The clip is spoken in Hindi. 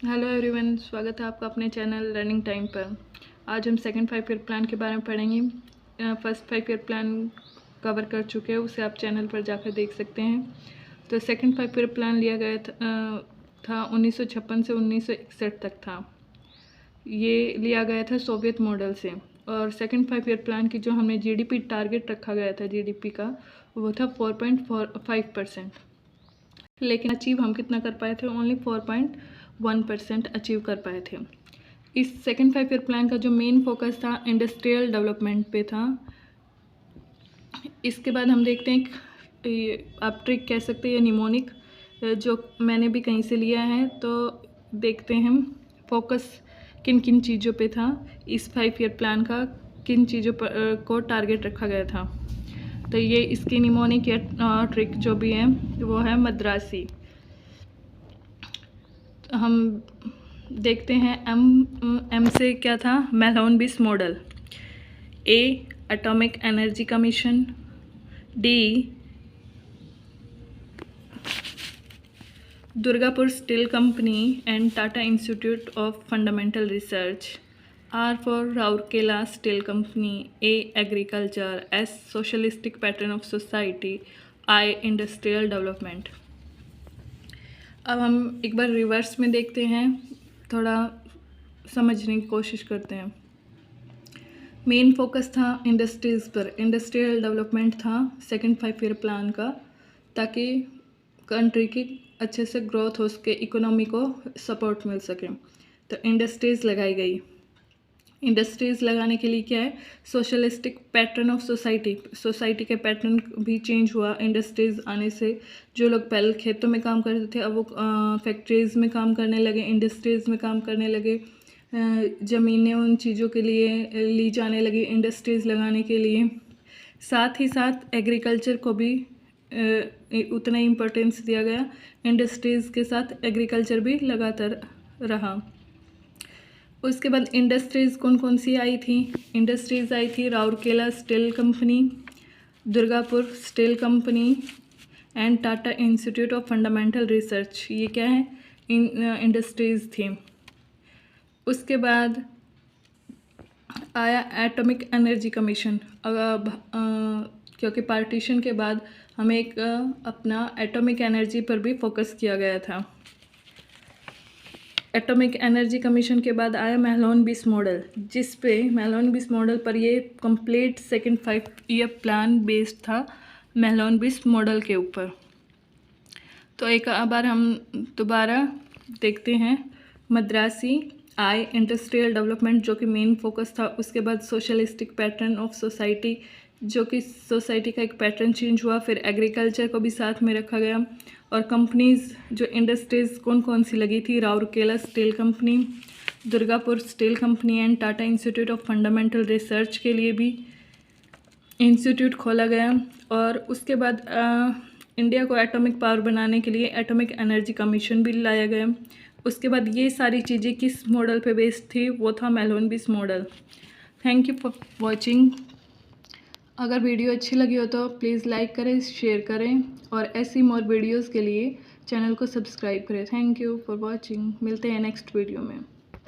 हेलो एवरीवन, स्वागत है आपका अपने चैनल लर्निंग टाइम पर। आज हम सेकंड 5 ईयर प्लान के बारे में पढ़ेंगे। फर्स्ट 5 ईयर प्लान कवर कर चुके हैं, उसे आप चैनल पर जाकर देख सकते हैं। तो सेकंड 5 ईयर प्लान लिया गया था 1956 से 1961 तक था। ये लिया गया था सोवियत मॉडल से। और सेकंड 5 ईयर प्लान की जो हमने जीडीपी टारगेट रखा गया था जीडीपी का, वो था 4.45%। लेकिन अचीव हम कितना कर पाए थे? ओनली 4.1% अचीव कर पाए थे। इस सेकंड 5 ईयर प्लान का जो मेन फोकस था इंडस्ट्रियल डेवलपमेंट पे था। इसके बाद हम देखते हैं, आप ट्रिक कह सकते हैं या निमोनिक, जो मैंने भी कहीं से लिया है। तो देखते हैं हम फोकस किन किन चीज़ों पे था, इस 5 ईयर प्लान का किन चीज़ों पर को टारगेट रखा गया था। तो ये इसकी निमोनिक या ट्रिक जो भी है वो है मद्रासी। हम देखते हैं एम से क्या था? Mahalanobis model. A atomic energy commission. D Durgapur steel company and Tata institute of fundamental research. R for Rourkela steel company. A agriculture. S socialistic pattern of society. I industrial development. अब हम एक बार रिवर्स में देखते हैं, थोड़ा समझने की कोशिश करते हैं। मेन फोकस था इंडस्ट्रीज़ पर, इंडस्ट्रियल डेवलपमेंट था सेकंड 5 ईयर प्लान का, ताकि कंट्री की अच्छे से ग्रोथ हो सके, इकोनॉमी को सपोर्ट मिल सके। तो इंडस्ट्रीज़ लगाई गई। इंडस्ट्रीज़ लगाने के लिए क्या है? सोशलिस्टिक पैटर्न ऑफ सोसाइटी के पैटर्न भी चेंज हुआ इंडस्ट्रीज़ आने से। जो लोग पहले खेतों में काम करते थे, अब वो फैक्ट्रीज़ में काम करने लगे, इंडस्ट्रीज़ में काम करने लगे। ज़मीनें उन चीज़ों के लिए ली जाने लगी इंडस्ट्रीज़ लगाने के लिए। साथ ही साथ एग्रीकल्चर को भी उतना ही इम्पोर्टेंस दिया गया। इंडस्ट्रीज़ के साथ एग्रीकल्चर भी लगातार रहा। उसके बाद इंडस्ट्रीज़ कौन कौन सी आई थी? इंडस्ट्रीज़ आई थी Rourkela steel company, Durgapur steel company and Tata institute of fundamental research. ये क्या है? इंडस्ट्रीज़ थी। उसके बाद आया एटॉमिक एनर्जी कमीशन। अब क्योंकि पार्टीशन के बाद हमें एक अपना एटॉमिक एनर्जी पर भी फोकस किया गया था। एटॉमिक एनर्जी कमीशन के बाद आया मैलोनबिस मॉडल, जिस पे मैलोनबिस मॉडल पर ये complete second 5 year plan based था मैलोनबिस मॉडल के ऊपर। तो एक बार हम दोबारा देखते हैं। मद्रासी आई इंडस्ट्रियल डेवलपमेंट, जो कि मेन फोकस था। उसके बाद सोशलिस्टिक पैटर्न ऑफ सोसाइटी, जो कि सोसाइटी का एक पैटर्न चेंज हुआ। फिर एग्रीकल्चर को भी साथ में रखा गया। और कंपनीज़, जो इंडस्ट्रीज़ कौन कौन सी लगी थी? Rourkela steel company, Durgapur steel company and Tata institute of fundamental research के लिए भी इंस्टीट्यूट खोला गया। और उसके बाद इंडिया को एटॉमिक पावर बनाने के लिए एटॉमिक एनर्जी कमीशन भी लाया गया। उसके बाद ये सारी चीज़ें किस मॉडल पे बेस्ड थी? वो था Mahalanobis model. Thank you for watching. अगर वीडियो अच्छी लगी हो तो प्लीज़ लाइक करें, शेयर करें, और ऐसी मोर वीडियोज़ के लिए चैनल को सब्सक्राइब करें। Thank you for watching. मिलते हैं नेक्स्ट वीडियो में।